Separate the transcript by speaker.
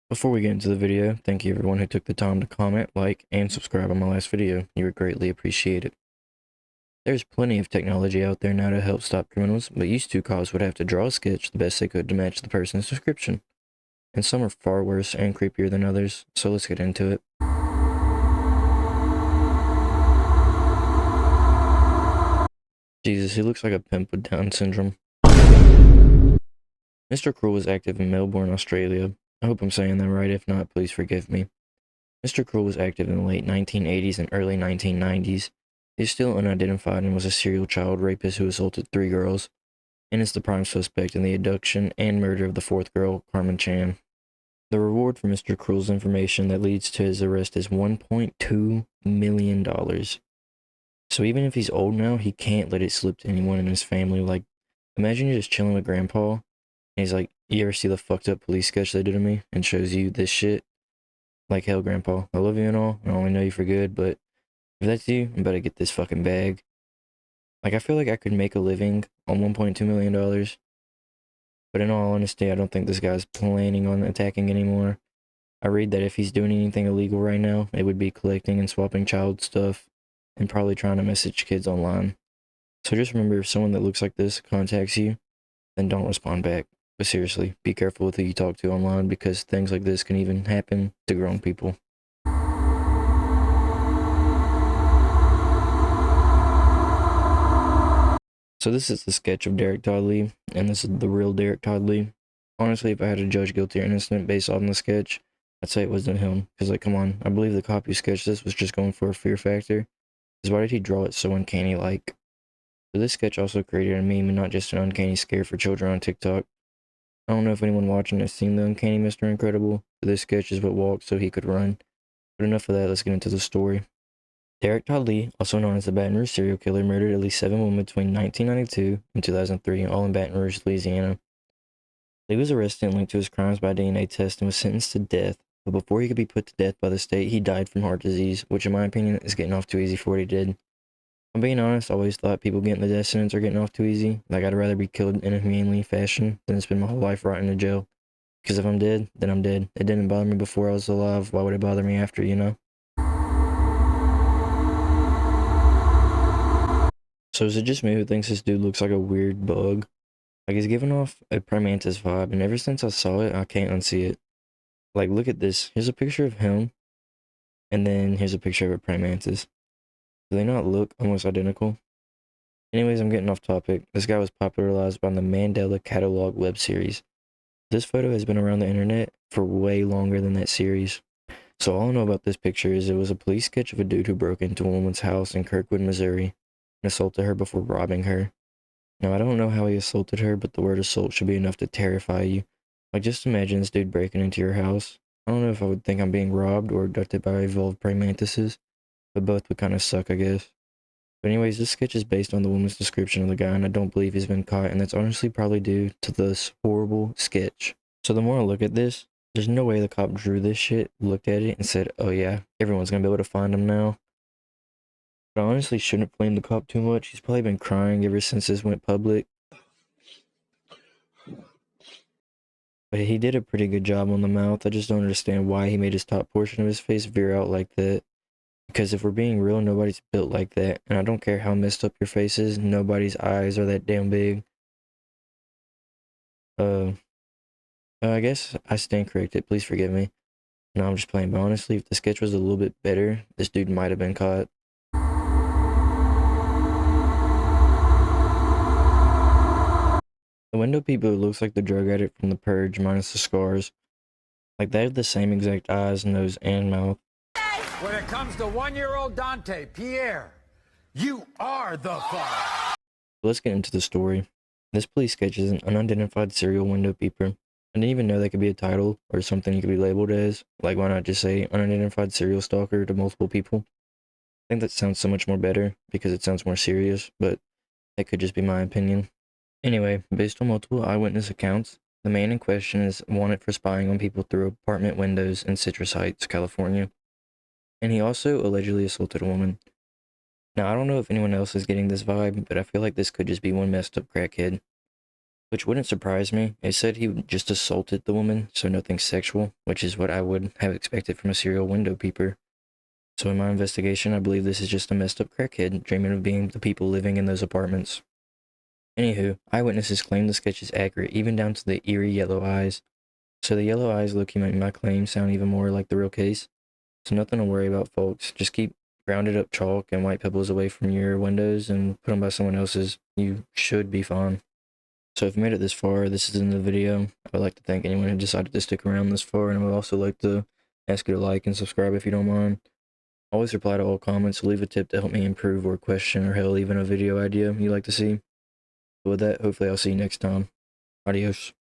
Speaker 1: Before we get into the video, thank you everyone who took the time to comment, like, and subscribe on my last video. You were greatly appreciated. There's plenty of technology out there now to help stop criminals, but used to cops would have to draw a sketch the best they could to match the person's description. And some are far worse and creepier than others, so let's get into it. Jesus, he looks like a pimp with Down syndrome. Mr. Cruel was active in Melbourne, Australia. I hope I'm saying that right. If not, please forgive me. Mr. Cruel was active in the late 1980s and early 1990s. He is still unidentified and was a serial child rapist who assaulted 3 girls, and is the prime suspect in the abduction and murder of the 4th girl, Carmen Chan. The reward for Mr. Cruel's information that leads to his arrest is $1.2 million. So even if he's old now, he can't let it slip to anyone in his family. Like, imagine you're just chilling with grandpa, and he's like, you ever see the fucked up police sketch they did to me? And shows you this shit. Like, hell, grandpa, I love you and all, I only know you for good, but if that's you, I better get this fucking bag. Like, I feel like I could make a living on $1.2 million, but in all honesty, I don't think this guy's planning on attacking anymore. I read that if he's doing anything illegal right now, it would be collecting and swapping child stuff, and probably trying to message kids online. So just remember, if someone that looks like this contacts you, then don't respond back. But seriously, be careful with who you talk to online, because things like this can even happen to grown people. So this is the sketch of Derrick Todd Lee, and this is the real Derrick Todd Lee. Honestly, if I had to judge guilty or innocent based on the sketch, I'd say it wasn't him. Because, like, come on, I believe the cop who sketched this was just going for a fear factor. Because why did he draw it so uncanny-like? So this sketch also created a meme and not just an uncanny scare for children on TikTok. I don't know if anyone watching has seen the uncanny Mr. Incredible, but this sketch is what walked so he could run. But enough of that, let's get into the story. Derrick Todd Lee, also known as the Baton Rouge serial killer, murdered at least 7 women between 1992 and 2003, all in Baton Rouge, Louisiana. Lee was arrested and linked to his crimes by DNA test and was sentenced to death, but before he could be put to death by the state, he died from heart disease, which in my opinion is getting off too easy for what he did. I'm being honest, I always thought people getting the death sentence are getting off too easy. Like, I'd rather be killed in a humanely fashion than spend my whole life rotting in jail. Because if I'm dead, then I'm dead. It didn't bother me before I was alive, why would it bother me after, you know? So is it just me who thinks this dude looks like a weird bug? Like, he's giving off a praying mantis vibe, and ever since I saw it, I can't unsee it. Like, look at this. Here's a picture of him, and then here's a picture of a praying mantis. Do they not look almost identical? Anyways, I'm getting off topic. This guy was popularized by the Mandela Catalog web series. This photo has been around the internet for way longer than that series. So all I know about this picture is it was a police sketch of a dude who broke into a woman's house in Kirkwood, Missouri, and assaulted her before robbing her. Now, I don't know how he assaulted her, but the word assault should be enough to terrify you. Like, just imagine this dude breaking into your house. I don't know if I would think I'm being robbed or abducted by evolved praying mantises, but both would kind of suck, I guess. But anyways, this sketch is based on the woman's description of the guy, and I don't believe he's been caught, and that's honestly probably due to this horrible sketch. So the more I look at this, there's no way the cop drew this shit, looked at it, and said, oh yeah, everyone's gonna be able to find him now. But I honestly shouldn't blame the cop too much. He's probably been crying ever since this went public. But he did a pretty good job on the mouth. I just don't understand why he made his top portion of his face veer out like that. Because if we're being real, nobody's built like that. And I don't care how messed up your face is, nobody's eyes are that damn big. I guess I stand corrected. Please forgive me. No, I'm just playing. But honestly, if the sketch was a little bit better, this dude might have been caught. The window people looks like the drug addict from The Purge, minus the scars. Like, they have the same exact eyes, nose, and mouth.
Speaker 2: When it comes to 1-year-old Dante, Pierre, you are the father.
Speaker 1: Let's get into the story. This police sketch is an unidentified serial window peeper. I didn't even know that could be a title or something you could be labeled as. Like, why not just say unidentified serial stalker to multiple people? I think that sounds so much more better because it sounds more serious, but that could just be my opinion. Anyway, based on multiple eyewitness accounts, the man in question is wanted for spying on people through apartment windows in Citrus Heights, California. And he also allegedly assaulted a woman. Now, I don't know if anyone else is getting this vibe, but I feel like this could just be one messed up crackhead. which wouldn't surprise me. It said he just assaulted the woman, so nothing sexual, which is what I would have expected from a serial window peeper. So in my investigation, I believe this is just a messed up crackhead dreaming of being the people living in those apartments. Anywho, eyewitnesses claim the sketch is accurate, even down to the eerie yellow eyes. So the yellow eyes look-y make my claim sound even more like the real case. So nothing to worry about, folks. Just keep grounded up chalk and white pebbles away from your windows and put them by someone else's. You should be fine. So if you made it this far, this is in the video. I would like to thank anyone who decided to stick around this far, and I would also like to ask you to like and subscribe if you don't mind. Always reply to all comments, leave a tip to help me improve, or question, or hell, even a video idea you'd like to see. But with that, hopefully I'll see you next time. Adios.